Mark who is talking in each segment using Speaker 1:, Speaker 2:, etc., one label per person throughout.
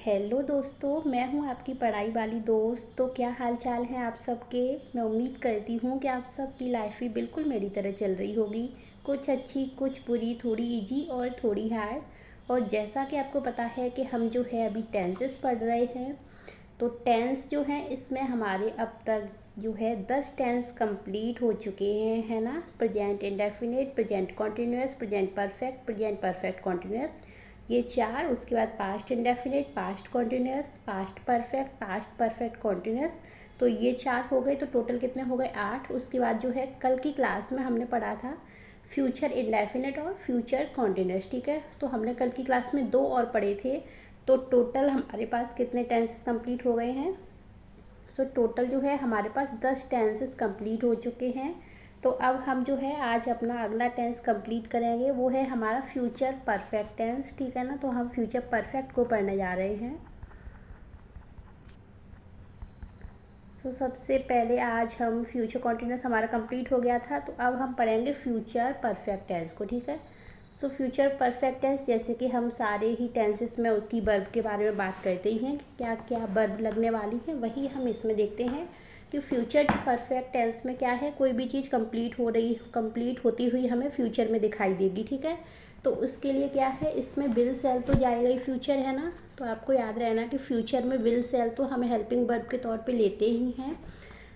Speaker 1: Hello दोस्तों, मैं हूँ आपकी पढ़ाई वाली दोस्त। तो क्या हाल चाल है आप सबके। मैं उम्मीद करती हूँ कि आप सबकी लाइफ भी बिल्कुल मेरी तरह चल रही होगी, कुछ अच्छी कुछ बुरी, थोड़ी इजी और थोड़ी हार्ड। और जैसा कि आपको पता है कि हम जो है अभी टेंसेस पढ़ रहे हैं, तो टेंस जो है इसमें हमारे अब तक जो है 10 टेंस कंप्लीट हो चुके हैं, है ना। Present indefinite, present continuous, present perfect continuous, ये चार। उसके बाद past indefinite, past continuous, past perfect continuous. तो ये चार हो गए, तो टोटल कितने हो गए, 8। उसके बाद जो है कल की क्लास में हमने पढ़ा था फ्यूचर इंडेफिनिट और फ्यूचर कॉन्टिन्यूस, ठीक है। तो हमने कल की क्लास में 2 और पढ़े थे। तो टोटल हमारे पास कितने टेंसेस कंप्लीट हो गए हैं। सो टोटल जो है हमारे पास 10 टेंसेस कंप्लीट हो चुके हैं। तो अब हम जो है आज अपना अगला टेंस कंप्लीट करेंगे, वो है हमारा फ्यूचर परफेक्ट टेंस, ठीक है ना। तो हम फ्यूचर परफेक्ट को पढ़ने जा रहे हैं। तो सबसे पहले आज हम फ्यूचर कॉन्टिन्यूस हमारा कंप्लीट हो गया था, तो अब हम पढ़ेंगे फ्यूचर परफेक्ट टेंस को, ठीक है। सो फ्यूचर परफेक्ट टेंस, जैसे कि हम सारे ही टेंसेस में उसकी वर्ब के बारे में बात करते ही हैं कि क्या क्या वर्ब लगने वाली है, वही हम इसमें देखते हैं कि फ्यूचर परफेक्ट टेंस में क्या है, कोई भी चीज़ कंप्लीट होती हुई हमें फ्यूचर में दिखाई देगी, ठीक है। तो उसके लिए क्या है, इसमें विल सेल तो जाएगा ही, फ्यूचर है ना। तो आपको याद रहना कि फ्यूचर में विल सेल तो हमें हेल्पिंग वर्ब के तौर पे लेते ही हैं।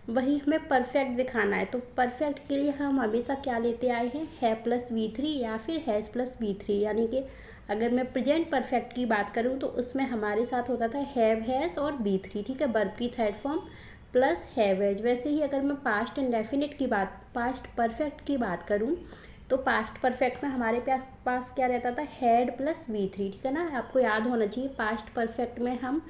Speaker 1: वही हमें परफेक्ट दिखाना है, तो परफेक्ट के लिए हम हमेशा क्या लेते आए हैं, है प्लस V3 या फिर हैज़ प्लस V3। यानी कि अगर मैं प्रेजेंट परफेक्ट की बात करूँ तो उसमें हमारे साथ होता था हैव, हैज़ और V3, ठीक है, वर्ब की third form plus have, has. वैसे ही अगर मैं पास्ट परफेक्ट की बात करूँ तो पास्ट परफेक्ट में हमारे पास क्या रहता था, हैड प्लस V3, ठीक है ना। आपको याद होना चाहिए पास्ट परफेक्ट में हम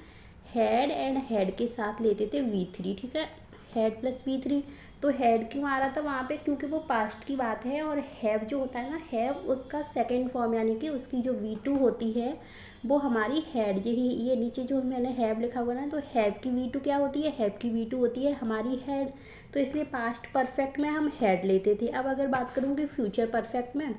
Speaker 1: हैड एंड हैड के साथ लेते थे V3, ठीक है, हैड प्लस V3। तो हैड क्यों आ रहा था वहाँ पे, क्योंकि वो पास्ट की बात है। और हैव जो होता है ना, हैव उसका सेकंड फॉर्म, यानी कि उसकी जो V2 होती है वो हमारी हैड। यही ये नीचे जो मैंने हैव लिखा हुआ ना, तो हैव की V2 क्या होती है, हैव की V2 होती है हमारी हैड। तो इसलिए पास्ट परफेक्ट में हम हैड लेते थे। अब अगर बात करूँ कि फ्यूचर परफेक्ट में,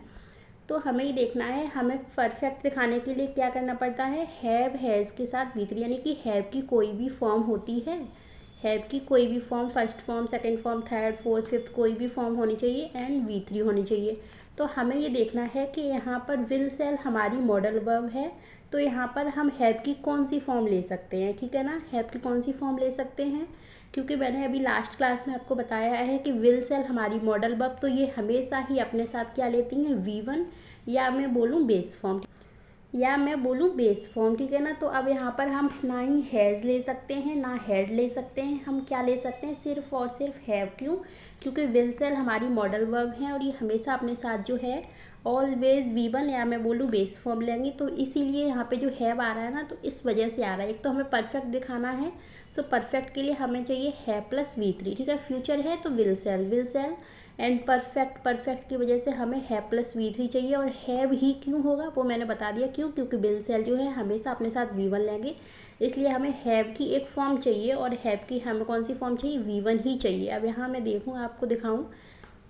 Speaker 1: तो हमें ही देखना है, हमें परफेक्ट दिखाने के लिए क्या करना पड़ता है, हैव हैज़ के साथ V3, यानी कि हैव की कोई भी फॉर्म होती है, हैव की कोई भी form, first form, second form, third, fourth, fifth, कोई भी फॉर्म होनी चाहिए एंड V3 होनी चाहिए। तो हमें ये देखना है कि यहाँ पर विल सेल हमारी मॉडल वर्ब है, तो यहाँ पर हम हैव की कौन सी फॉर्म ले सकते हैं, ठीक है ना। हैव की कौन सी फॉर्म ले सकते हैं, क्योंकि मैंने अभी लास्ट क्लास में आपको बताया है कि विल सेल हमारी मॉडल वर्ब, तो ये हमेशा ही अपने साथ क्या लेती हैं, V1 या मैं बोलूँ बेस फॉर्म, ठीक है ना। तो अब यहाँ पर हम ना ही हैज़ ले सकते हैं ना हैड ले सकते हैं, हम क्या ले सकते हैं, सिर्फ और सिर्फ हैव। क्यों, क्योंकि विल सेल हमारी मॉडल वर्ब है और ये हमेशा अपने साथ जो है ऑलवेज V1 या मैं बोलूँ बेस फॉर्म लेंगे। तो इसीलिए यहाँ पे जो हैव आ रहा है ना, तो इस वजह से आ रहा है। एक तो हमें परफेक्ट दिखाना है, सो परफेक्ट के लिए हमें चाहिए हैव प्लस V3, ठीक है। फ्यूचर है तो विल सेल एंड परफेक्ट की वजह से हमें हैव प्लस V3 चाहिए। और हैव ही क्यों होगा वो मैंने बता दिया, क्यों, क्योंकि विल सेल जो है हमेशा अपने साथ V1 लेंगे, इसलिए हमें हैव की एक फॉर्म चाहिए। और हैव की हमें कौन सी फॉर्म चाहिए, V1 ही चाहिए। अब यहाँ मैं देखूँ, आपको दिखाऊँ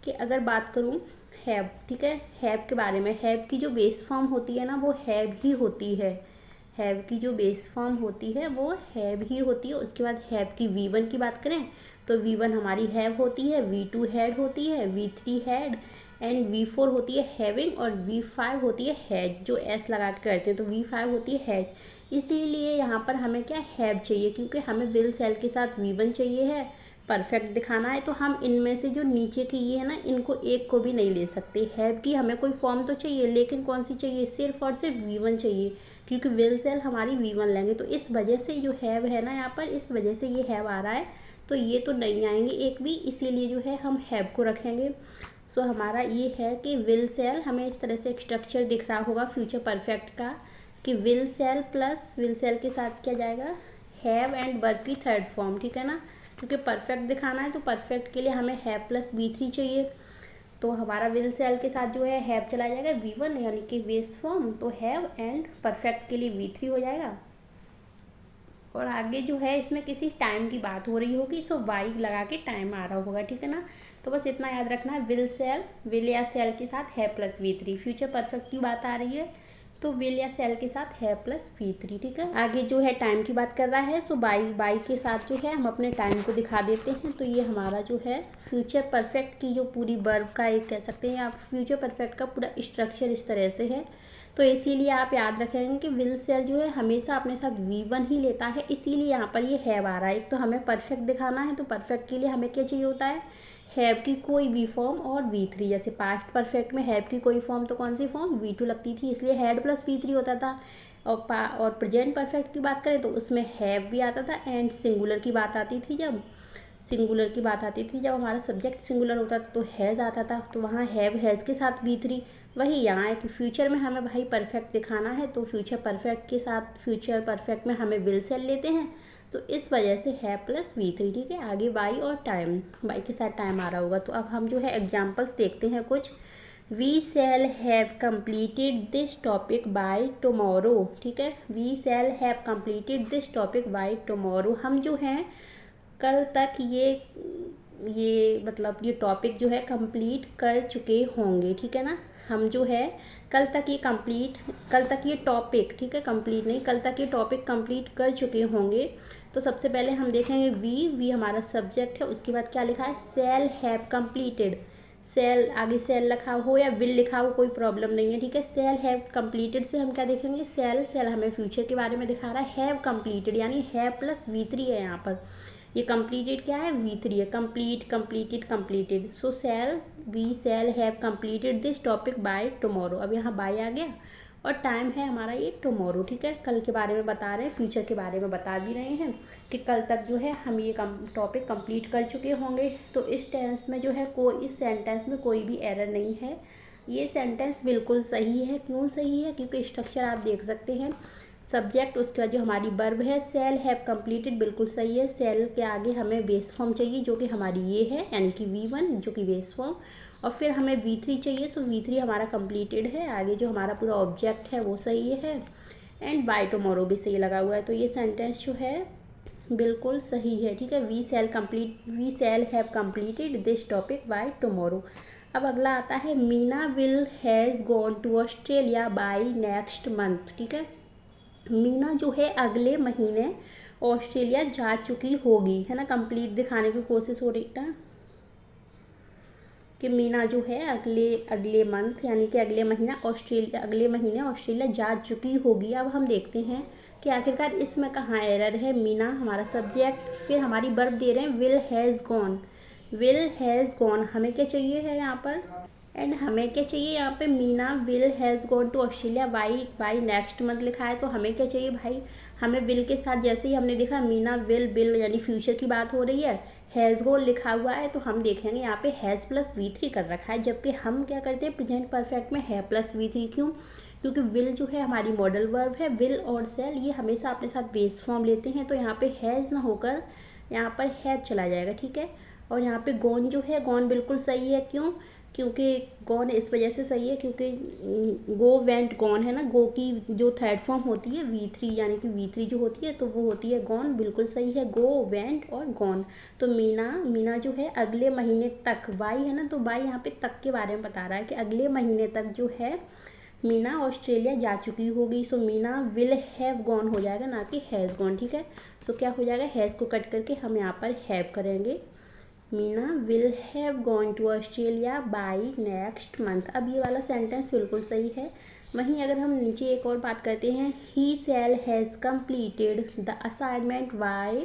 Speaker 1: कि अगर बात करूँ हैव, ठीक है, हैव के बारे में, हैव की जो बेस फॉर्म होती है ना, वो हैव ही होती है। हैव की जो बेस फॉर्म होती है वो हैव ही होती है। उसके बाद हैव की V1 की बात करें तो V1 हमारी हैव होती है, V2 हैड होती है, V3 हैड एंड V4 होती है हैविंग और V5 होती है हैज। जो एस लगा के करते हैं तो V5 होती है हैज। इसीलिए यहाँ पर हमें क्या हैव चाहिए, क्योंकि हमें विल सेल के साथ V1 चाहिए है, परफेक्ट दिखाना है। तो हम इनमें से जो नीचे की ये है ना, इनको एक को भी नहीं ले सकते। हैव की हमें कोई फॉर्म तो चाहिए, लेकिन कौन सी चाहिए, सिर्फ और सिर्फ V1 चाहिए, क्योंकि विल सेल हमारी V1 लेंगे। तो इस वजह से जो हैव है ना यहाँ पर, इस वजह से ये हैव आ रहा है। तो ये तो नहीं आएंगे एक भी, इसीलिए जो है हम हैव को रखेंगे। सो हमारा ये है कि विल सेल, हमें इस तरह से एक स्ट्रक्चर दिख रहा होगा फ्यूचर परफेक्ट का, कि will shall plus will shall के साथ क्या जाएगा, हैव एंड वर्ब की थर्ड फॉर्म, ठीक है ना। क्योंकि परफेक्ट दिखाना है तो परफेक्ट के लिए हमें हैव प्लस V3 चाहिए। तो हमारा विल सेल के साथ जो है हैव चला जाएगा V1, यानी कि बेस फॉर्म, तो हैव एंड परफेक्ट के लिए V3 हो जाएगा। और आगे जो है इसमें किसी टाइम की बात हो रही होगी, सो वाई लगा के टाइम आ रहा होगा, ठीक है ना। तो बस इतना याद रखना है, विल या सेल के साथ है प्लस V3। फ्यूचर परफेक्ट की बात आ रही है तो विल या सेल के साथ है प्लस V3, ठीक है। आगे जो है टाइम की बात कर रहा है, सो बाई के साथ जो है हम अपने टाइम को दिखा देते हैं। तो ये हमारा जो है फ्यूचर परफेक्ट की जो पूरी वर्ब का एक कह सकते हैं आप, फ्यूचर परफेक्ट का पूरा स्ट्रक्चर इस तरह से है। तो इसीलिए आप याद रखेंगे कि विल सेल जो है हमेशा अपने साथ V1 ही लेता है, इसीलिए यहाँ पर ये हैव आ रहा है। एक तो हमें परफेक्ट दिखाना है, तो परफेक्ट के लिए हमें क्या चाहिए होता है, हैव की कोई भी फॉर्म और V3। जैसे पास्ट परफेक्ट में हैव की कोई फॉर्म तो कौन सी फॉर्म, V2 लगती थी, इसलिए हैड प्लस V3 होता था। और प्रेजेंट परफेक्ट की बात करें तो उसमें हैव भी आता था, एंड सिंगुलर की बात आती थी जब हमारा सब्जेक्ट सिंगुलर होता था तो हैज़ आता था, तो वहाँ हैव हैज़ के साथ V3। वही यहाँ है कि फ्यूचर में हमें भाई परफेक्ट दिखाना है, तो फ्यूचर परफेक्ट के साथ फ्यूचर परफेक्ट में हमें विल सेल लेते हैं। सो इस वजह से है प्लस V3, ठीक है। आगे बाई और टाइम, बाई के साथ टाइम आ रहा होगा। तो अब हम जो है एग्जाम्पल्स देखते हैं कुछ। We shall have completed this topic by tomorrow, ठीक है। We shall have completed this topic by tomorrow, हम जो हैं कल तक ये मतलब ये टॉपिक जो है कंप्लीट कर चुके होंगे, ठीक है ना। हम जो है कल तक ये टॉपिक, ठीक है, कंप्लीट नहीं, कल तक ये टॉपिक कंप्लीट कर चुके होंगे। तो सबसे पहले हम देखेंगे वी हमारा सब्जेक्ट है, उसके बाद क्या लिखा है, सेल हैव कंप्लीटेड। सेल आगे सेल लिखा हो या विल लिखा हो कोई प्रॉब्लम नहीं है, ठीक है। सेल हैव कंप्लीटेड से हम क्या देखेंगे, सेल हमें फ्यूचर के बारे में दिखा रहा है, हैव कंप्लीटेड यानी हैव प्लस V3 है यहाँ पर। ये कंप्लीटेड क्या है, V3 है, completed. So we shall have completed this topic by tomorrow. अब यहाँ बाय आ गया और टाइम है हमारा ये टुमारो, ठीक है। कल के बारे में बता रहे हैं, फ्यूचर के बारे में बता भी रहे हैं कि कल तक जो है हम ये टॉपिक कंप्लीट कर चुके होंगे। तो इस टेंस में जो है इस सेंटेंस में कोई भी एरर नहीं है, ये सेंटेंस बिल्कुल सही है। क्यों सही है, क्योंकि स्ट्रक्चर आप देख सकते हैं, सब्जेक्ट, उसके बाद जो हमारी वर्ब है सेल हैव कंप्लीटेड बिल्कुल सही है। सेल के आगे हमें बेस फॉर्म चाहिए जो कि हमारी ये है, यानी कि V1 जो कि बेस फॉर्म, और फिर हमें V3 चाहिए। सो V3 हमारा कंप्लीटेड है। आगे जो हमारा पूरा ऑब्जेक्ट है वो सही है, एंड बाय टुमारो भी सही लगा हुआ है। तो ये सेंटेंस जो है बिल्कुल सही है, ठीक है। We shall have completed this topic by tomorrow. अब अगला आता है, Meena will has gone to Australia by next month, ठीक है। मीना जो है अगले महीने ऑस्ट्रेलिया जा चुकी होगी, है ना। कंप्लीट दिखाने की कोशिश हो रही है कि मीना जो है अगले मंथ यानी कि अगले महीने ऑस्ट्रेलिया जा चुकी होगी। अब हम देखते हैं कि आखिरकार इसमें कहाँ एरर है। मीना हमारा सब्जेक्ट, फिर हमारी वर्ब दे रहे हैं विल हैज़ गॉन, हमें क्या चाहिए है यहाँ पर, एंड हमें क्या चाहिए यहाँ पे, Meena will has gone to Australia by next month लिखा है। तो हमें क्या चाहिए भाई, हमें विल के साथ जैसे ही हमने देखा मीना विल यानी फ्यूचर की बात हो रही है, हैज़ गॉन लिखा हुआ है, तो हम देखेंगे यहाँ पे हैज़ प्लस V3 कर रखा है, जबकि हम क्या करते हैं प्रेजेंट परफेक्ट में है प्लस V3। क्यों, क्योंकि विल जो है हमारी मॉडल वर्ब है। विल और सेल ये हमेशा अपने साथ बेस फॉर्म लेते हैं, तो यहाँ पे हैज़ ना होकर यहाँ पर हैव चला जाएगा, ठीक है। और यहाँ पे गॉन जो है, गॉन बिल्कुल सही है। क्यों, क्योंकि गॉन इस वजह से सही है क्योंकि गो वेंट गॉन है ना, गो की जो थर्ड फॉर्म होती है V3, यानी कि V3 जो होती है तो वो होती है गॉन, बिल्कुल सही है, गो वेंट और गॉन। तो मीना जो है अगले महीने तक, बाई है ना, तो बाई यहाँ पे तक के बारे में बता रहा है कि अगले महीने तक जो है मीना ऑस्ट्रेलिया जा चुकी होगी। सो मीना विल हैव गॉन हो जाएगा, ना कि हैज़ गॉन, ठीक है। सो क्या हो जाएगा, हैज़ को कट करके हम यहाँ पर हैव करेंगे, Meena will have gone to Australia by next month. अब ये वाला सेंटेंस बिल्कुल सही है। वहीं अगर हम नीचे एक और बात करते हैं, he shall has completed the assignment by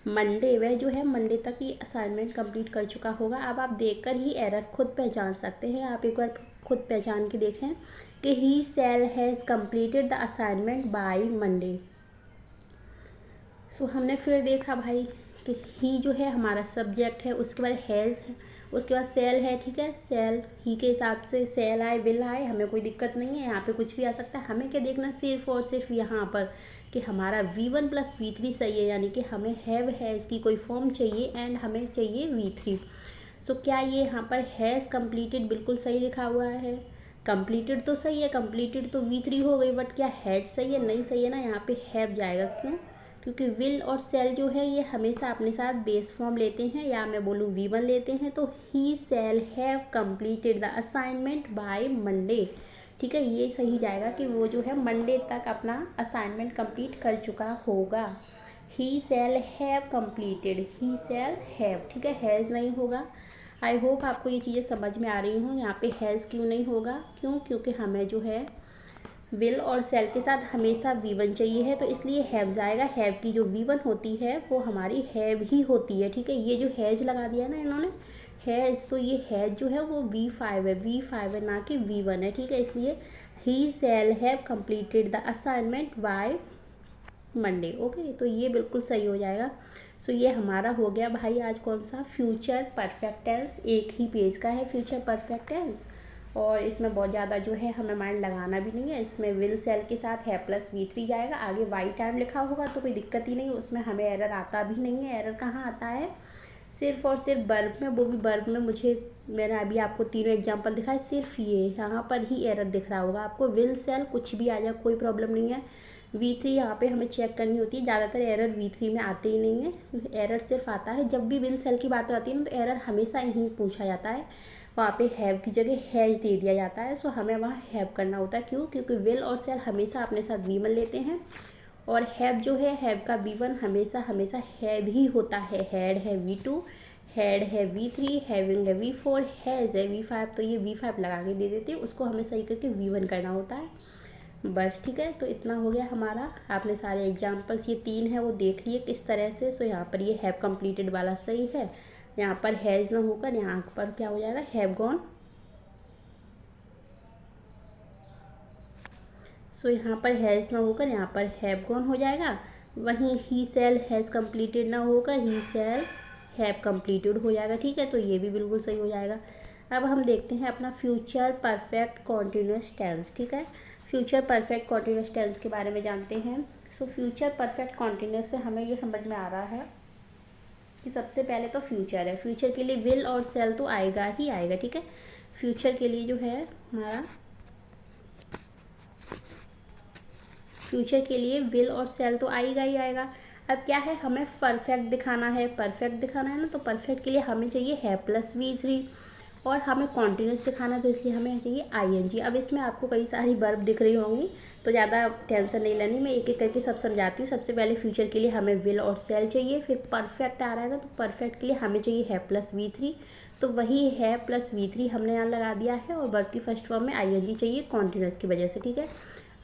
Speaker 1: Monday, वह जो है मंडे तक ये असाइनमेंट कंप्लीट कर चुका होगा। अब आप देखकर ही एरर खुद पहचान सकते हैं, आप एक बार खुद पहचान के देखें कि he shall has completed the assignment by Monday. सो हमने फिर देखा भाई कि ही जो है हमारा सब्जेक्ट है, उसके बाद हैज़ है, उसके बाद सेल है, ठीक है। सेल ही के हिसाब से सेल आए विल आए, हमें कोई दिक्कत नहीं है, यहाँ पे कुछ भी आ सकता है। हमें क्या देखना, सिर्फ और सिर्फ यहाँ पर कि हमारा V1 प्लस V3 सही है, यानी कि हमें हैव हैज़ की कोई फॉर्म चाहिए एंड हमें चाहिए V3। सो क्या ये यहाँ पर हैज़ कंप्लीटेड बिल्कुल सही लिखा हुआ है, कंप्लीटेड तो सही है, कंप्लीटेड तो V3 हो गई, बट क्या हैज़ सही है, नहीं सही है ना, यहाँ पे हैव जाएगा। क्यों, क्योंकि विल और सेल जो है ये हमेशा अपने साथ बेस फॉर्म लेते हैं, या मैं बोलूँ V1 लेते हैं। तो he shall have completed the assignment by Monday, ठीक है, ये सही जाएगा कि वो जो है मंडे तक अपना असाइनमेंट कंप्लीट कर चुका होगा। He shall have completed, he shall have, ठीक है, हैज़ नहीं होगा। आई होप आपको ये चीज़ें समझ में आ रही हूँ। यहाँ पे हैज़ क्यों नहीं होगा, क्यों, क्योंकि हमें जो है विल और सेल के साथ हमेशा V1 चाहिए है, तो इसलिए हैव जाएगा। हैव की जो V1 होती है वो हमारी हैव ही होती है, ठीक है। ये जो हैज लगा दिया ना इन्होंने, हैज, तो ये हैज जो है वो V5 है, V5 है, ना कि V1 है, ठीक है। इसलिए he shall have completed the assignment by Monday, okay, तो ये बिल्कुल सही हो जाएगा। सो ये हमारा हो गया भाई आज कौन सा, फ्यूचर परफेक्ट टेंस। एक ही पेज का है फ्यूचर परफेक्ट टेंस, और इसमें बहुत ज़्यादा जो है हमें माइंड लगाना भी नहीं है। इसमें विल सेल के साथ है प्लस V3 जाएगा, आगे वाई टाइम लिखा होगा तो कोई दिक्कत ही नहीं, उसमें हमें एरर आता भी नहीं है। एरर कहाँ आता है, सिर्फ और सिर्फ वर्ब में, वो भी वर्ब में मैंने अभी आपको तीनों एग्जांपल दिखाए, सिर्फ ये यहाँ पर ही एरर दिख रहा होगा आपको। विल सेल कुछ भी आ जाए कोई प्रॉब्लम नहीं है। V3 यहाँ पे हमें चेक करनी होती है, ज़्यादातर एरर V3 में आते ही नहीं है। एरर सिर्फ आता है जब भी विल सेल की बात आती है ना, तो एरर हमेशा यहीं पूछा जाता है, वहाँ पे हैव की जगह हैज दे दिया जाता है। सो हमें वहाँ हैव करना होता है, क्यों, क्योंकि विल और सेल हमेशा अपने साथ V1 लेते हैं, और हैव जो है, हैव का V1 हमेशा हमेशा हैव ही होता है। हैड है V2, हैड है V3, हैविंग है V4, हैज़ है V5, तो ये V5 लगा के दे देते हैं, उसको हमें सही करके V1 करना होता है बस, ठीक है। तो इतना हो गया हमारा। आपने सारे एग्जाम्पल्स, ये 3 है वो देख लिए किस तरह से। सो यहाँ पर ये हैव कंप्लीटेड वाला सही है, यहाँ पर हैज़ ना होकर यहाँ पर क्या हो जाएगा, हैव गॉन। सो यहाँ पर हैज़ ना होकर यहाँ पर हैव गॉन हो जाएगा। वहीं ही सेल हैज़ कंप्लीटेड ना होकर ही सेल हैव कंप्लीटेड हो जाएगा, ठीक है। तो ये भी बिल्कुल सही हो जाएगा। अब हम देखते हैं अपना फ्यूचर परफेक्ट कॉन्टिन्यूस टेंस, ठीक है। फ्यूचर परफेक्ट कॉन्टिन्यूस टेंस के बारे में जानते हैं। सो फ्यूचर परफेक्ट कॉन्टिन्यूस से हमें ये समझ में आ रहा है कि सबसे पहले तो फ्यूचर है, फ्यूचर के लिए विल और सेल तो आएगा ही आएगा, ठीक है। फ्यूचर के लिए जो है हमारा, फ्यूचर के लिए विल और सेल तो आएगा ही आएगा। अब क्या है, हमें परफेक्ट दिखाना है, परफेक्ट दिखाना है ना, तो परफेक्ट के लिए हमें चाहिए है प्लस V3, और हमें कॉन्टिन्यूस दिखाना है तो इसलिए हमें चाहिए ING। अब इसमें आपको कई सारी वर्ब दिख रही होंगी, तो ज़्यादा टेंशन नहीं लेनी, मैं एक एक करके सब समझाती हूँ। सबसे पहले फ्यूचर के लिए हमें विल और सेल चाहिए, फिर परफेक्ट आ रहा है तो परफेक्ट के लिए हमें चाहिए है प्लस V3, तो वही है प्लस V3 हमने यहाँ लगा दिया है, और वर्ब की फर्स्ट फॉर्म में ING चाहिए कॉन्टिन्यूस की वजह से, ठीक है।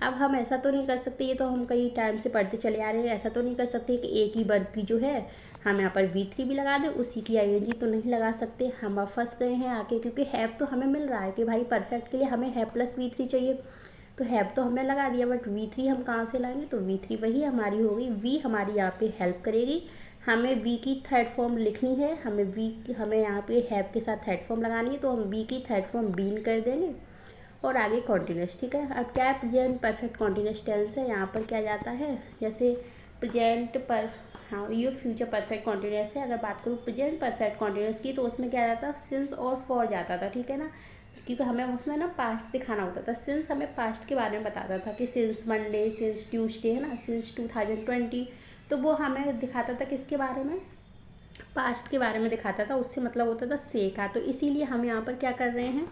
Speaker 1: अब हम ऐसा तो नहीं कर सकते, ये तो हम कई टाइम से पढ़ते चले आ रहे हैं, ऐसा तो नहीं कर सकते कि एक ही वर्ब की जो है हम यहाँ पर V3 भी लगा दें, उसी की ING तो नहीं लगा सकते। हम अब फंस गए हैं आके, क्योंकि हैव तो हमें मिल रहा है कि भाई परफेक्ट के लिए हमें है प्लस V3 चाहिए, तो हैव तो हमने लगा दिया, बट V3 हम कहाँ से लाएंगे, तो V3 वही हमारी होगी। V हमारी यहाँ पे हेल्प करेगी, हमें V की थर्ड फॉर्म लिखनी है, हमें यहाँ पे हैव के साथ थर्ड फॉर्म लगानी है, तो हम V की थर्ड फॉर्म बीन कर देंगे, और आगे कॉन्टिन्यूस, ठीक है। अब क्या है, प्रेजेंट परफेक्ट कॉन्टिन्यूस टेंस है, यहाँ पर क्या जाता है, जैसे प्रेजेंट पर, हाँ ये फ्यूचर परफेक्ट कॉन्टिन्यूस है। अगर बात करूँ प्रेजेंट परफेक्ट कॉन्टिन्यूस की, तो उसमें क्या जाता, सिंस और फॉर जाता था, ठीक है ना, क्योंकि हमें उसमें ना पास्ट दिखाना होता था। सिंस हमें पास्ट के बारे में बताता था कि सिंस मंडे, सिंस ट्यूसडे, है ना, सिंस 2020, तो वो हमें दिखाता था किसके बारे में, पास्ट के बारे में दिखाता था, उससे मतलब होता था से का। तो इसीलिए हम यहाँ पर क्या कर रहे हैं,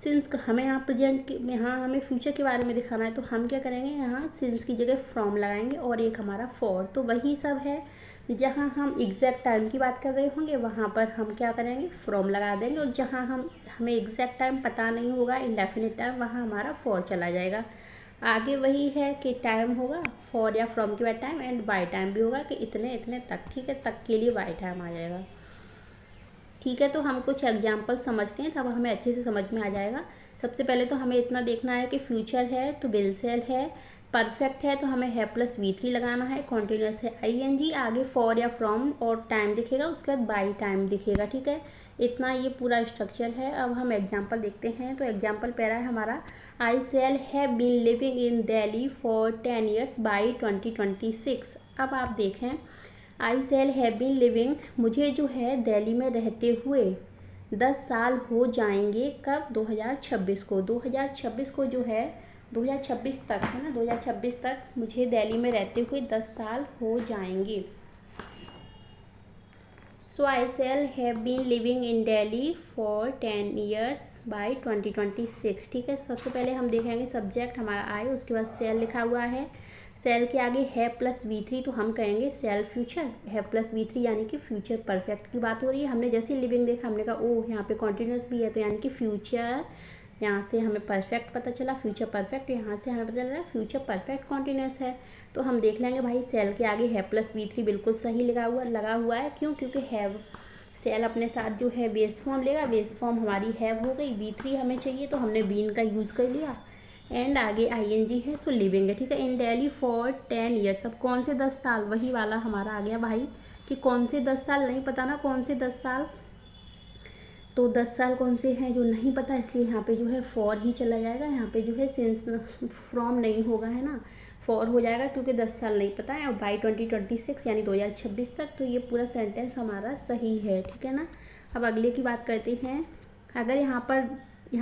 Speaker 1: सिंस हमें यहाँ प्रेजेंट यहाँ हमें फ्यूचर के बारे में दिखाना है, तो हम क्या करेंगे, यहाँ सिंस की जगह फ्रॉम लगाएंगे, और एक हमारा फॉर, तो वही सब है। जहाँ हम एग्जैक्ट टाइम की बात कर रहे होंगे वहाँ पर हम क्या करेंगे, फ्रॉम लगा देंगे, और जहाँ हमें एग्जैक्ट टाइम पता नहीं होगा, इंडेफिनिट टाइम, वहाँ हमारा फॉर चला जाएगा। आगे वही है कि टाइम होगा फॉर या फ्रॉम के बाद टाइम, एंड बाय टाइम भी होगा कि इतने इतने तक, ठीक है, तक के लिए बाय टाइम आ जाएगा, ठीक है। तो हम कुछ एग्जाम्पल समझते हैं, तब हमें अच्छे से समझ में आ जाएगा। सबसे पहले तो हमें इतना देखना है कि फ्यूचर है तो विल सेल है, परफेक्ट है तो हमें है प्लस V3 लगाना है, कॉन्टिन्यूस है ING, आगे फॉर या फ्रॉम और टाइम दिखेगा, उसके बाद बाई टाइम दिखेगा, ठीक है। इतना ये पूरा स्ट्रक्चर है। अब हम एग्जाम्पल देखते हैं। तो एग्जाम्पल पहला है हमारा, I shall have been living in Delhi for 10 years by 2026। अब आप देखें, I shall have been living, मुझे जो है दिल्ली में रहते हुए 10 साल हो जाएंगे, कब, 2026 को। 2026 को जो है 2026 तक, है ना, 2026 तक मुझे दिल्ली में रहते हुए 10 साल हो जाएंगे। So I shall have been living in Delhi for 10 years by 2026। ठीक है, सबसे पहले हम देखेंगे सब्जेक्ट हमारा आए, उसके बाद सेल लिखा हुआ है, सेल के आगे है प्लस V3, तो हम कहेंगे सेल फ्यूचर है प्लस V3 यानी कि फ्यूचर परफेक्ट की बात हो रही है। हमने जैसे लिविंग देखा हमने कहा ओ यहाँ पे कॉन्टिन्यूस भी है, तो यानी कि फ्यूचर, यहाँ से हमें परफेक्ट पता चला फ्यूचर परफेक्ट, यहाँ से हमें पता चला फ्यूचर परफेक्ट कॉन्टिन्यूस है। तो हम देख लेंगे भाई सेल के आगे है प्लस V3 बिल्कुल सही लगा हुआ है। क्यों? क्योंकि हैव सेल अपने साथ जो है बेस फॉर्म लेगा, बेस फॉर्म हमारी हैव हो गई, V3 हमें चाहिए तो हमने बीन का यूज़ कर लिया, एंड आगे ING है, सो लिविंग है। ठीक है, इन दिल्ली फॉर 10 ईयर्स। अब कौन से 10 साल, वही वाला हमारा आ गया भाई कि कौन से 10 साल, नहीं पता ना कौन से 10 साल, तो 10 साल कौन से हैं जो नहीं पता, इसलिए यहाँ पे जो है फॉर ही चला जाएगा। यहाँ पे जो है सिंस फ्रॉम नहीं होगा, है ना, फॉर हो जाएगा क्योंकि 10 साल नहीं पता है, और बाई 2026 यानी 2026 तक। तो ये पूरा सेंटेंस हमारा सही है। ठीक है ना, अब अगले की बात करते हैं। अगर यहाँ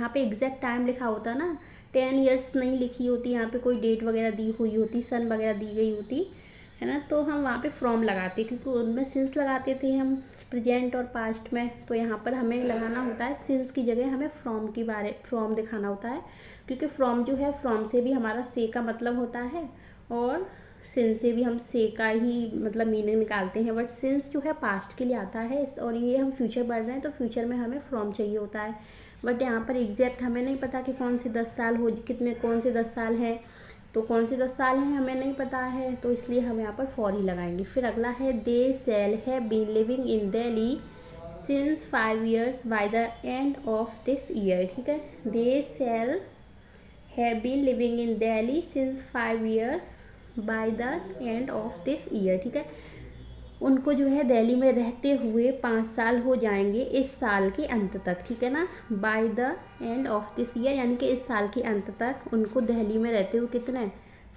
Speaker 1: पे एग्जैक्ट टाइम लिखा होता ना, 10 ईयर्स नहीं लिखी होती, यहाँ पे कोई डेट वगैरह दी हुई होती, सन वगैरह दी गई होती, है ना, तो हम वहाँ पे फ्रॉम लगाते, क्योंकि उनमें सिंस लगाते थे हम प्रेजेंट और पास्ट में। तो यहाँ पर हमें लगाना होता है सिंस की जगह हमें फ्रॉम दिखाना होता है, क्योंकि फ्रॉम जो है, फ्रॉम से भी हमारा से का मतलब होता है, और सिंस से भी हम से का ही मतलब मीनिंग निकालते हैं। बट सिंस जो है पास्ट के लिए आता है, और ये हम फ्यूचर पढ़ रहे हैं तो फ्यूचर में हमें फ्रॉम चाहिए होता है। बट यहाँ पर एग्जैक्ट हमें नहीं पता कि कौन से 10 साल हो, कौन से 10 साल हैं, तो कौन से 10 साल हैं हमें नहीं पता है, तो इसलिए हम यहाँ पर फॉर ही लगाएंगे। फिर अगला है they shall have been living in Delhi since 5 years by the end of this year. ठीक है, they shall have been living in Delhi since 5 years by the end of this year. ठीक है, उनको जो है दिल्ली में रहते हुए 5 साल हो जाएंगे इस साल के अंत तक। ठीक है ना, bye the end of this year यानी कि इस साल के अंत तक उनको दिल्ली में रहते हुए कितने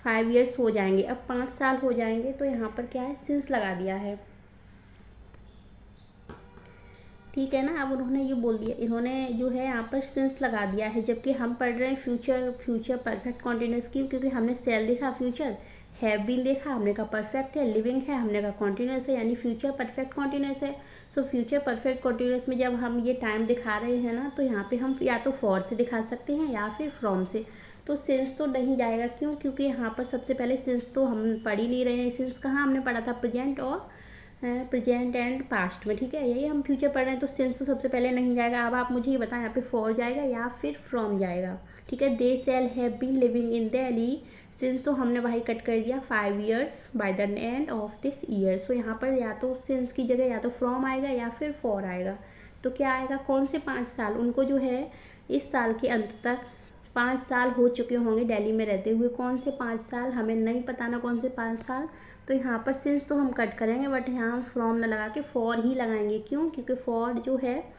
Speaker 1: 5 ईयर्स हो जाएंगे। अब 5 साल हो जाएंगे तो यहाँ पर क्या है, सिंस लगा दिया है। ठीक है ना, अब उन्होंने ये बोल दिया, इन्होंने जो है यहाँ पर सिंस लगा दिया है, जबकि हम पढ़ रहे हैं फ्यूचर परफेक्ट कॉन्टिन्यूस की, क्योंकि हमने सेल देखा फ्यूचर, हैव बीन देखा हमने कहा परफेक्ट है, लिविंग है हमने कहा कॉन्टिन्यूस है, यानी फ्यूचर परफेक्ट कॉन्टिन्यूस है। सो फ्यूचर परफेक्ट कॉन्टिन्यूस में जब हम ये टाइम दिखा रहे हैं ना, तो यहाँ पे हम या तो फॉर से दिखा सकते हैं या फिर फ्रॉम से। तो सिंस तो नहीं जाएगा, क्यों? क्योंकि यहाँ पर सबसे पहले सिंस तो हम पढ़ ही नहीं रहे हैं। सिंस कहाँ हमने पढ़ा था, प्रेजेंट एंड पास्ट में। ठीक है, यही हम फ्यूचर पढ़ रहे हैं, तो सिंस तो सबसे पहले नहीं जाएगा। अब आप मुझे ये बताएं, यहाँ पे फॉर जाएगा या फिर फ्रॉम जाएगा। ठीक है, they shall have been living in Delhi since, तो हमने वही कट कर दिया 5 years by the end of this year. So यहाँ पर या तो सिंस की जगह या तो फ्रॉम आएगा या फिर फॉर आएगा। तो क्या आएगा, कौन से 5 साल, उनको जो है इस साल के अंत तक 5 साल हो चुके होंगे दिल्ली में रहते हुए। कौन से 5 साल हमें नहीं पता ना, कौन से 5 साल। तो यहाँ पर सिंस तो हम कट करेंगे, बट यहाँ हम फ्रॉम ना लगा के फॉर ही लगाएंगे। क्यों? क्योंकि फॉर जो है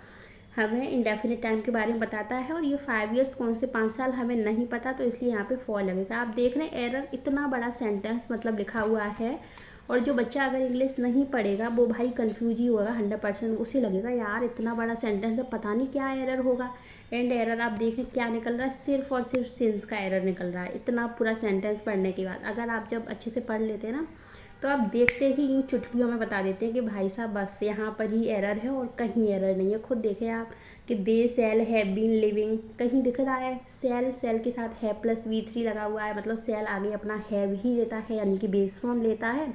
Speaker 1: हमें इंडेफिनिट टाइम के बारे में बताता है, और ये 5 ईयर्स कौन से 5 साल हमें नहीं पता, तो इसलिए यहाँ पे फॉर लगेगा। आप देख रहे हैं एरर, इतना बड़ा सेंटेंस मतलब लिखा हुआ है, और जो बच्चा अगर इंग्लिश नहीं पढ़ेगा वो भाई कंफ्यूज ही होगा 100%। उसे लगेगा यार इतना बड़ा सेंटेंस है, पता नहीं क्या एरर होगा। एंड एरर आप देखें क्या निकल रहा है, सिर्फ और सिर्फ सिंस का एरर निकल रहा है। इतना पूरा सेंटेंस पढ़ने के बाद अगर आप जब अच्छे से पढ़ लेते ना, तो आप देखते ही यूँ चुटकियों में बता देते हैं कि भाई साहब बस यहाँ पर ही एरर है और कहीं एरर नहीं है। खुद देखें आप कि they shall have been living, कहीं दिख रहा है सेल के साथ है प्लस V3 लगा हुआ है, मतलब सेल आगे अपना हैव ही लेता है, यानी कि बेस फॉर्म लेता है।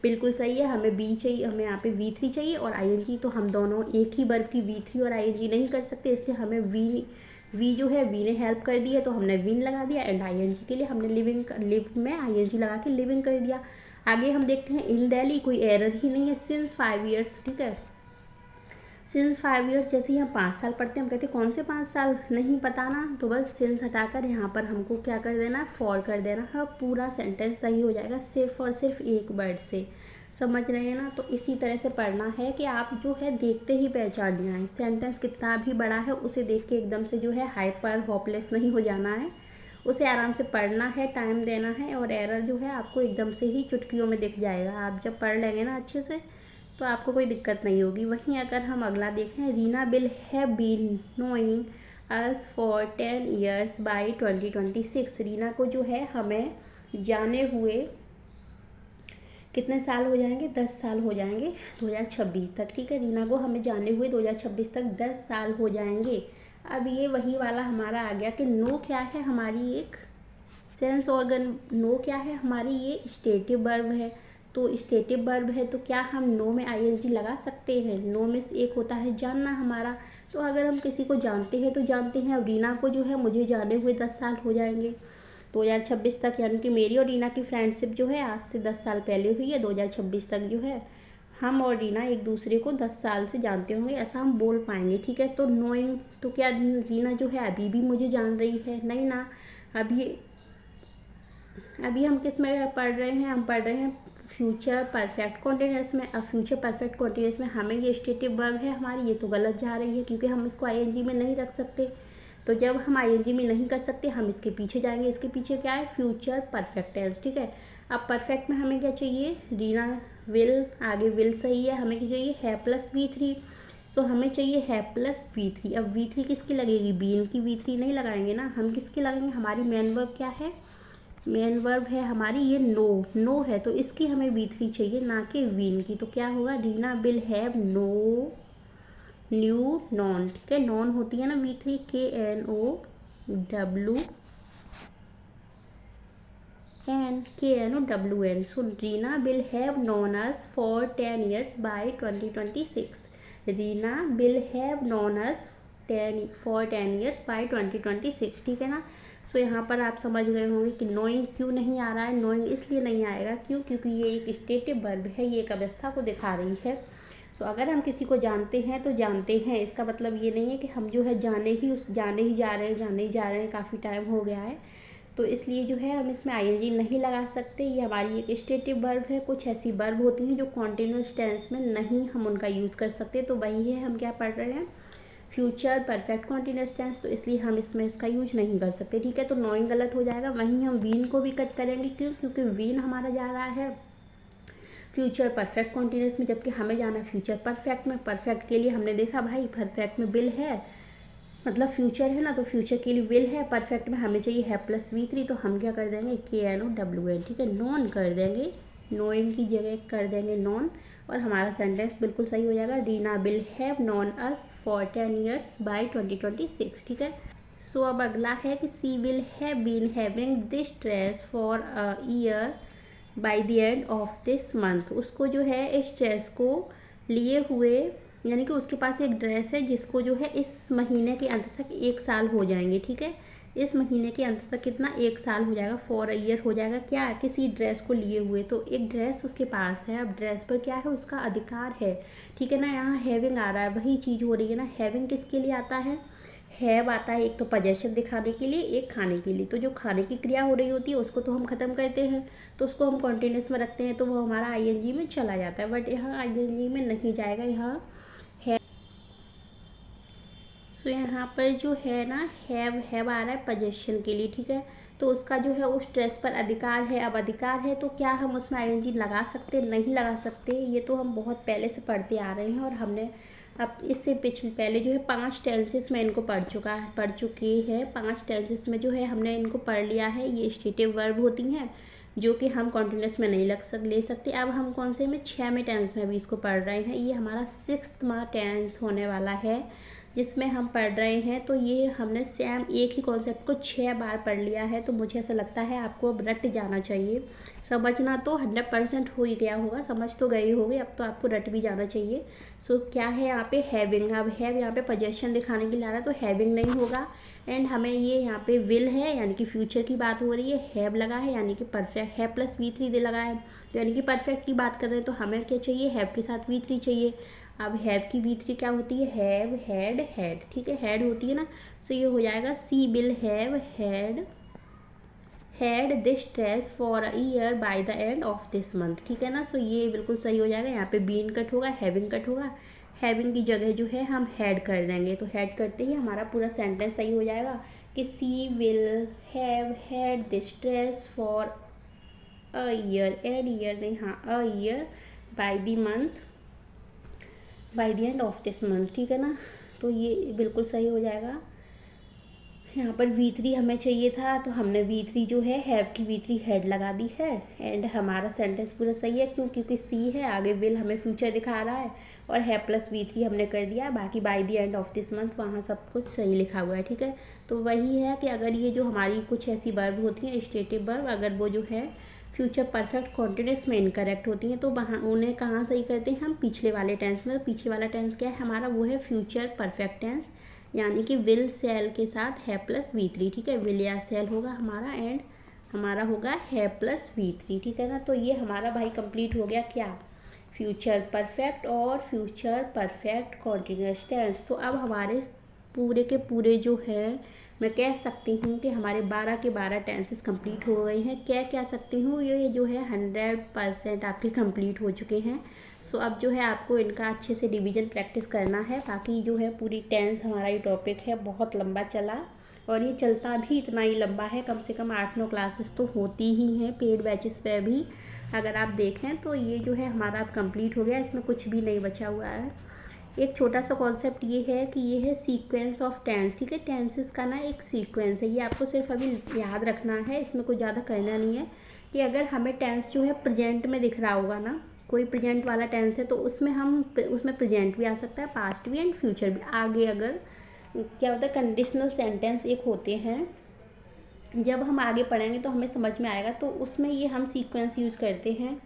Speaker 1: बिल्कुल सही है, हमें बी चाहिए, हमें यहाँ पे V3 चाहिए और ING, तो हम दोनों एक ही वर्ब की V3 और ING नहीं कर सकते, इसलिए हमें वी जो है वी ने हेल्प कर दी है तो हमने विन लगा दिया, एंड ING के लिए हमने लिव में ING लगा के लिविंग कर दिया। आगे हम देखते हैं इन दिल्ली, कोई एरर ही नहीं है, सिंस 5 ईयर्स। ठीक है, सिंस 5 ईयर्स, जैसे ही हम 5 साल पढ़ते हैं हम कहते हैं कौन से 5 साल, नहीं पता ना, तो बस सिंस हटाकर यहाँ पर हमको क्या कर देना, फॉर कर देना है, पूरा सेंटेंस सही हो जाएगा सिर्फ और सिर्फ एक वर्ड से। समझ रहे हैं ना? तो इसी तरह से पढ़ना है कि आप जो है देखते ही पहचान जाएं, सेंटेंस कितना भी बड़ा है उसे देख के एकदम से जो है हाइपर होपलेस नहीं हो जाना है, उसे आराम से पढ़ना है, टाइम देना है, और एरर जो है आपको एकदम से ही चुटकियों में दिख जाएगा। आप जब पढ़ लेंगे ना अच्छे से तो आपको कोई दिक्कत नहीं होगी। वहीं अगर हम अगला देखें, Reena will have been knowing us for 10 years by 2026। Reena को जो है हमें जाने हुए कितने साल हो जाएंगे, 10 साल हो जाएंगे 2026 तक। ठीक है, रीना को हमें जाने हुए 2026 तक 10 साल हो जाएंगे। अब ये वही वाला हमारा आ गया कि नो क्या है, हमारी एक सेंस ऑर्गन। नो क्या है हमारी, ये स्टेटिव वर्ब है। तो स्टेटिव वर्ब है तो क्या हम नो में आईएनजी लगा सकते हैं? नो में से एक होता है जानना हमारा। तो अगर हम किसी को जानते हैं तो जानते हैं। अब रीना को जो है मुझे जाने हुए 10 साल हो जाएंगे 2026 तक, यानी कि मेरी और रीना की फ्रेंडशिप जो है आज से 10 साल पहले हुई है। 2026 तक जो है हम और रीना एक दूसरे को 10 साल से जानते होंगे, ऐसा हम बोल पाएंगे। ठीक है, तो नोइंग, तो क्या रीना जो है अभी भी मुझे जान रही है? नहीं ना। अभी अभी हम किस में पढ़ रहे हैं? हम पढ़ रहे हैं फ्यूचर परफेक्ट कॉन्टिन्यूअस में। अब फ्यूचर परफेक्ट कॉन्टिन्यूअस में हमें ये स्टेटिव वर्ब है हमारी, ये तो गलत जा रही है क्योंकि हम इसको आईएनजी में नहीं रख सकते। तो जब हम आईएनजी में नहीं कर सकते हम इसके पीछे जाएंगे। इसके पीछे क्या है? Future perfect tense. ठीक है, अब परफेक्ट में हमें क्या चाहिए? रीना विल, आगे विल सही है, हमें क्या चाहिए? है प्लस V3। तो हमें चाहिए है प्लस V3। अब V3 किसकी लगेगी? बीन की V3 नहीं लगाएंगे ना, हम किसकी लगाएंगे? हमारी मेन वर्ब क्या है? मेन वर्ब है हमारी ये नो। नो है तो इसकी हमें V3 चाहिए, ना कि विन की। तो क्या होगा? Reena will have know knew known. ठीक है, नॉन होती है ना V3, KNOWN। So Reena will have known us for 10 years by 2026। Reena will have known us for 10 years by 2026। ठीक है ना। सो यहाँ पर आप समझ गए होंगे कि नोइंग क्यों नहीं आ रहा है। नोइंग इसलिए नहीं आएगा क्योंकि ये एक स्टेटिव वर्ब है, ये एक अवस्था को दिखा रही है। सो अगर हम किसी को जानते हैं तो जानते हैं, इसका मतलब ये नहीं है कि हम जो है जाने ही जा रहे हैं काफ़ी टाइम हो गया है। तो इसलिए जो है हम इसमें आईएनजी नहीं लगा सकते। ये हमारी एक स्टेटिव वर्ब है। कुछ ऐसी वर्ब होती हैं जो कॉन्टिन्यूअस टेंस में नहीं हम उनका यूज़ कर सकते। तो वही है, हम क्या पढ़ रहे हैं? Future perfect continuous tense. तो इसलिए हम इसमें इसका यूज नहीं कर सकते। ठीक है, तो नोइंग गलत हो जाएगा। वहीं हम वीन को भी कट करेंगे। क्यों? क्योंकि वीन हमारा जा रहा है फ्यूचर परफेक्ट कॉन्टिन्यूअस में, जबकि हमें जाना है फ्यूचर परफेक्ट में। परफेक्ट के लिए हमने देखा भाई परफेक्ट में विल है, मतलब फ्यूचर है ना, तो फ्यूचर के लिए विल है। परफेक्ट में हमें चाहिए है प्लस V3। तो हम क्या कर देंगे? KNOWN। ठीक है, नॉन कर देंगे, नोइंग की जगह कर देंगे नॉन, और हमारा सेंटेंस बिल्कुल सही हो जाएगा। Reena will have known us for 10 years by 2026। ठीक है, सो अब अगला है कि she will have been having this dress for a year by the end of this month. उसको जो है इस ड्रेस को लिए हुए, यानी कि उसके पास एक ड्रेस है जिसको जो है इस महीने के अंत तक 1 साल हो जाएंगे। ठीक है, इस महीने के अंत तक कितना? 1 साल हो जाएगा। फॉर अ ईयर हो जाएगा क्या? किसी ड्रेस को लिए हुए। तो एक ड्रेस उसके पास है, अब ड्रेस पर क्या है? उसका अधिकार है। ठीक है ना, यहाँ हैविंग आ रहा है, वही चीज़ हो रही है ना। हैविंग किसके लिए आता है? हैव आता है एक तो पजेशन दिखाने के लिए, एक खाने के लिए। तो जो खाने की क्रिया हो रही होती है उसको तो हम ख़त्म करते हैं, तो उसको हम कॉन्टिन्यूस में रखते हैं, तो वो हमारा आईएनजी में चला जाता है। बट यहाँ आईएनजी में नहीं जाएगा, यहाँ है। सो यहाँ पर जो है ना हैव आ रहा है पजेशन के लिए। ठीक है, तो उसका जो है उस ड्रेस पर अधिकार है। अब अधिकार है तो क्या हम उसमें आईएनजी लगा सकते? नहीं लगा सकते। ये तो हम बहुत पहले से पढ़ते आ रहे हैं, और हमने अब इससे पहले जो है 5 टेंसेस में इनको पढ़ चुके हैं। 5 टेंसेस में जो है हमने इनको पढ़ लिया है। ये स्टेटिव वर्ब होती हैं जो कि हम कॉन्टिन्यूस में नहीं ले सकते। अब हम कौन से में? 6वें टेंस में भी इसको पढ़ रहे हैं। ये हमारा 6वां टेंस होने वाला है जिसमें हम पढ़ रहे हैं। तो ये हमने सेम एक ही कॉन्सेप्ट को 6 बार पढ़ लिया है। तो मुझे ऐसा लगता है आपको अब रट जाना चाहिए। समझना तो 100% हो ही गया होगा, समझ तो गए होंगे, अब तो आपको रट भी जाना चाहिए। सो क्या है यहाँ पे? हैविंग। अब हैव यहाँ पे पोजेशन दिखाने के लिए आ रहा है, तो हैविंग नहीं होगा। एंड हमें ये यहाँ पे विल है, यानी कि फ्यूचर की बात हो रही है। हैव लगा है यानी कि परफेक्ट, है प्लस V3 दे लगा है, तो यानी कि परफेक्ट की बात कर रहे हैं। तो हमें क्या चाहिए? हैव के साथ V3 चाहिए। अब हैव की V3 क्या होती है? Have, had, had. ठीक है, हैड होती है ना, सो ये हो जाएगा she will have had this dress for a year by the end of this month. ठीक है ना, सो ये बिल्कुल सही हो जाएगा। यहाँ पे बीन कट होगा, हैविंग कट होगा। हैविंग की जगह जो है हम हैड कर देंगे, तो हैड करते ही हमारा पूरा सेंटेंस सही हो जाएगा कि she will have had this dress for a year, an year नहीं, हाँ a year by the month, by the end of this month. ठीक है ना, तो ये बिल्कुल सही हो जाएगा। यहाँ पर V3 हमें चाहिए था, तो हमने V3 जो है हैव की V3 हेड लगा दी है। एंड हमारा सेंटेंस पूरा सही है क्योंकि सी है, आगे विल हमें फ्यूचर दिखा रहा है, और है प्लस V3 हमने कर दिया। बाकी bye the end of this month वहाँ सब कुछ सही लिखा हुआ है, ठीक है। तो वही है कि अगर ये जो हमारी कुछ ऐसी वर्ब होती हैं स्टेटिव वर्ब, अगर वो जो है फ्यूचर परफेक्ट कॉन्टिन्यूस में इनकरेक्ट होती हैं, तो वहाँ उन्हें कहाँ सही करते हैं हम, पिछले वाले टेंस में। तो पिछले वाला टेंस क्या है हमारा, वो है फ्यूचर परफेक्ट टेंस, यानी कि विल सेल के साथ है प्लस V3, ठीक है। विल या सेल होगा हमारा, एंड हमारा होगा है प्लस V3, ठीक है ना। तो ये हमारा भाई कंप्लीट हो गया क्या, फ्यूचर परफेक्ट और फ्यूचर परफेक्ट कॉन्टिन्यूस टेंस। तो अब हमारे पूरे के पूरे जो है, मैं कह सकती हूँ कि हमारे 12 के 12 टेंसेस कंप्लीट हो गए हैं। कह सकती हूँ ये जो है 100% आपके कंप्लीट हो चुके हैं। सो अब जो है आपको इनका अच्छे से डिवीजन प्रैक्टिस करना है। बाकी जो है पूरी टेंस हमारा ये टॉपिक है, बहुत लंबा चला, और ये चलता भी इतना ही लंबा है। कम से कम 8-9 क्लासेस तो होती ही हैं पेड बैचेस पे भी, अगर आप देखें तो ये जो है हमारा अब कंप्लीट हो गया, इसमें कुछ भी नहीं बचा हुआ है। एक छोटा सा कॉन्सेप्ट ये है कि ये है सीक्वेंस ऑफ टेंस, ठीक है। टेंसेस का ना एक सीक्वेंस है, ये आपको सिर्फ अभी याद रखना है, इसमें कुछ ज़्यादा करना नहीं है। कि अगर हमें टेंस जो है प्रेजेंट में दिख रहा होगा ना, कोई प्रेजेंट वाला टेंस है, तो उसमें प्रेजेंट भी आ सकता है, पास्ट भी एंड फ्यूचर भी। आगे अगर क्या होता है, कंडीशनल सेंटेंस एक होते हैं, जब हम आगे पढ़ेंगे तो हमें समझ में आएगा, तो उसमें ये हम सीक्वेंस यूज़ करते हैं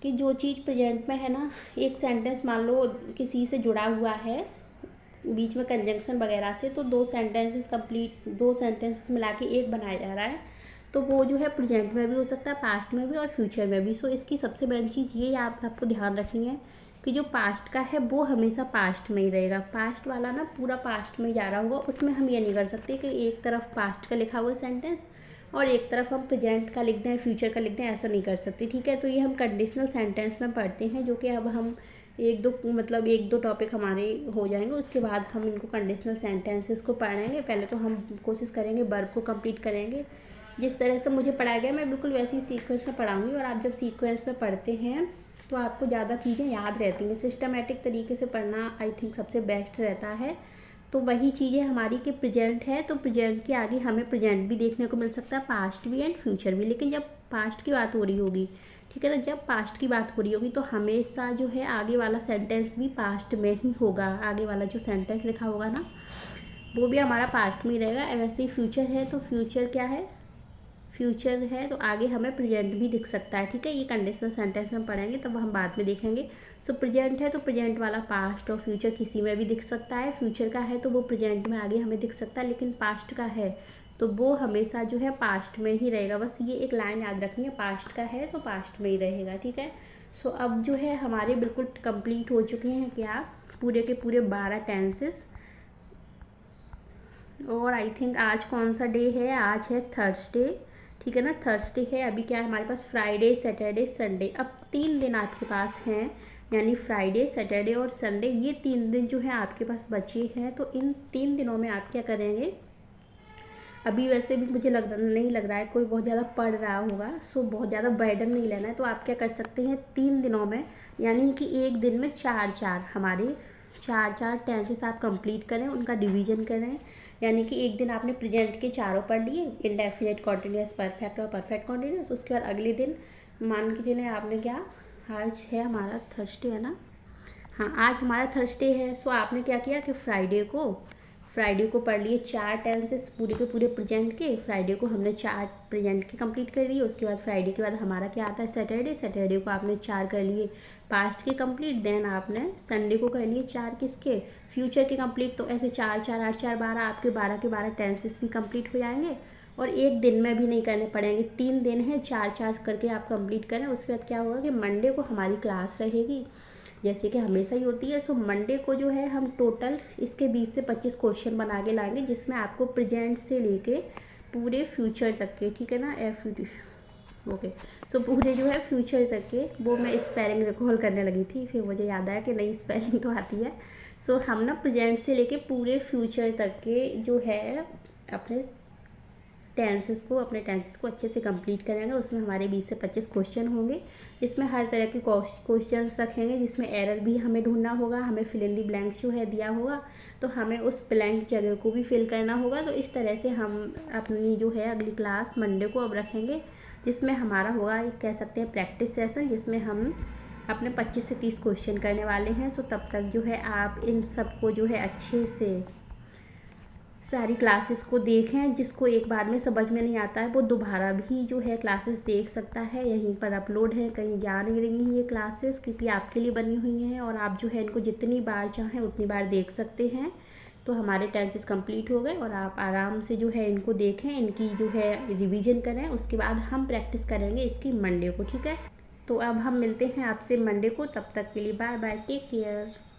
Speaker 1: कि जो चीज़ प्रेजेंट में है ना, एक सेंटेंस मान लो किसी से जुड़ा हुआ है बीच में कंजंक्शन वगैरह से, तो दो सेंटेंसेस मिला के एक बनाया जा रहा है, तो वो जो है प्रेजेंट में भी हो सकता है, पास्ट में भी और फ्यूचर में भी। सो इसकी सबसे मेन चीज़ ये आपको ध्यान रखनी है कि जो पास्ट का है वो हमेशा पास्ट में ही रहेगा। पास्ट वाला ना पूरा पास्ट में जा रहा होगा, उसमें हम ये नहीं कर सकते कि एक तरफ पास्ट का लिखा हुआ सेंटेंस और एक तरफ हम प्रेजेंट का लिख दें, फ्यूचर का लिख दें, ऐसा नहीं कर सकते, ठीक है। तो ये हम कंडीशनल सेंटेंस में पढ़ते हैं, जो कि अब हम एक दो टॉपिक हमारे हो जाएंगे, उसके बाद हम इनको कंडीशनल सेंटेंसेस को पढ़ेंगे। पहले तो हम कोशिश करेंगे वर्ब को कंप्लीट करेंगे, जिस तरह से मुझे पढ़ाया गया मैं बिल्कुल वैसे ही सीक्वेंस में पढ़ाऊँगी। और आप जब सीक्वेंस में पढ़ते हैं तो आपको ज़्यादा चीज़ें याद रहती हैं। सिस्टमेटिक तरीके से पढ़ना आई थिंक सबसे बेस्ट रहता है। तो वही चीज़ें हमारी कि प्रेजेंट है, तो प्रेजेंट के आगे हमें प्रेजेंट भी देखने को मिल सकता है, पास्ट भी एंड फ्यूचर भी। लेकिन जब पास्ट की बात हो रही होगी, ठीक है ना, जब पास्ट की बात हो रही होगी तो हमेशा जो है आगे वाला सेंटेंस भी पास्ट में ही होगा। आगे वाला जो सेंटेंस लिखा होगा ना, वो भी हमारा पास्ट में ही रहेगा। वैसे ही फ्यूचर है, तो फ्यूचर क्या है, फ्यूचर है तो आगे हमें प्रेजेंट भी दिख सकता है, ठीक है। ये कंडीशनल सेंटेंस में पढ़ेंगे, तब हम बाद में देखेंगे। सो प्रेजेंट है तो प्रेजेंट वाला पास्ट और फ्यूचर किसी में भी दिख सकता है। फ्यूचर का है तो वो प्रेजेंट में आगे हमें दिख सकता है, लेकिन पास्ट का है तो वो हमेशा जो है पास्ट में ही रहेगा। बस ये एक लाइन याद रखनी है, पास्ट का है तो पास्ट में ही रहेगा, ठीक है। सो अब जो है हमारे बिल्कुल कंप्लीट हो चुके हैं क्या, पूरे के पूरे 12 टेंसेस। और आई थिंक आज कौन सा डे है, आज है थर्सडे, ठीक है ना, थर्सडे है। अभी क्या है हमारे पास, फ्राइडे सैटरडे संडे, अब 3 दिन आपके पास हैं, यानी फ्राइडे सैटरडे और संडे, ये 3 दिन जो है आपके पास बचे हैं। तो इन 3 दिनों में आप क्या करेंगे, अभी वैसे भी मुझे नहीं लग रहा है कोई बहुत ज़्यादा पढ़ रहा होगा, सो बहुत ज़्यादा बर्डन नहीं लेना है। तो आप क्या कर सकते हैं 3 दिनों में, यानी कि एक दिन में 4-4 हमारे 4-4 टेंसेस आप कंप्लीट करें, उनका डिवीजन करें। यानी कि एक दिन आपने प्रेजेंट के चारों पढ़ लिए, इंडेफिनिट, कॉन्टिन्यूस, परफेक्ट और परफेक्ट कॉन्टिन्यूस। उसके बाद अगले दिन मान के चलें आपने क्या, आज है हमारा थर्सडे है ना, हाँ आज हमारा थर्सडे है। सो आपने क्या किया कि फ्राइडे को पढ़ लिए 4 टेंसेस पूरे के पूरे प्रेजेंट के। फ्राइडे को हमने 4 प्रेजेंट के कंप्लीट कर दिए। उसके बाद फ्राइडे के बाद हमारा क्या आता है, सैटरडे को आपने 4 कर लिए पास्ट के कंप्लीट। देन आपने संडे को कर लिए 4 किसके, फ्यूचर के कंप्लीट। तो ऐसे 4 4 8 4 12 आपके 12 के 12 टेंसेस भी कंप्लीट हो जाएंगे। और एक दिन में भी नहीं करने पड़ेंगे, 3 दिन है, 4-4 करके आप कंप्लीट करें। उसके बाद क्या होगा कि मंडे को हमारी क्लास रहेगी, जैसे कि हमेशा ही होती है। सो मंडे को जो है हम टोटल इसके 20 से 25 क्वेश्चन बना के लाएंगे, जिसमें आपको प्रेजेंट से लेके पूरे फ्यूचर तक के, ठीक है ना, ओके। सो पूरे जो है फ्यूचर तक के, वो मैं स्पेलिंग रिकॉल करने लगी थी, फिर मुझे याद आया कि नई स्पेलिंग तो आती है। सो हम ना प्रेजेंट से लेके पूरे फ्यूचर तक के जो है अपने अपने टेंसेस को अच्छे से कंप्लीट करेंगे। उसमें हमारे 20 से 25 क्वेश्चन होंगे, जिसमें हर तरह के क्वेश्चंस रखेंगे, जिसमें एरर भी हमें ढूंढना होगा। हमें फिल इन दी ब्लैंक्स जो है दिया होगा, तो हमें उस ब्लैंक जगह को भी फिल करना होगा। तो इस तरह से हम अपनी जो है अगली क्लास मंडे को अब रखेंगे, जिसमें हमारा होगा एक कह सकते हैं प्रैक्टिस सेशन, जिसमें हम अपने 25 से 30 क्वेश्चन करने वाले हैं। सो तब तक जो है आप इन सबको जो है अच्छे से सारी क्लासेस को देखें। जिसको एक बार में समझ में नहीं आता है वो दोबारा भी जो है क्लासेस देख सकता है, यहीं पर अपलोड है, कहीं जा नहीं रही हैं ये क्लासेस, क्योंकि आपके लिए बनी हुई हैं और आप जो है इनको जितनी बार चाहें उतनी बार देख सकते हैं। तो हमारे टेंसेस कंप्लीट हो गए और आप आराम से जो है इनको देखें, इनकी जो है रिवीजन करें। उसके बाद हम प्रैक्टिस करेंगे इसकी मंडे को, ठीक है। तो अब हम मिलते हैं आपसे मंडे को, तब तक के लिए बाय बाय, टेक केयर।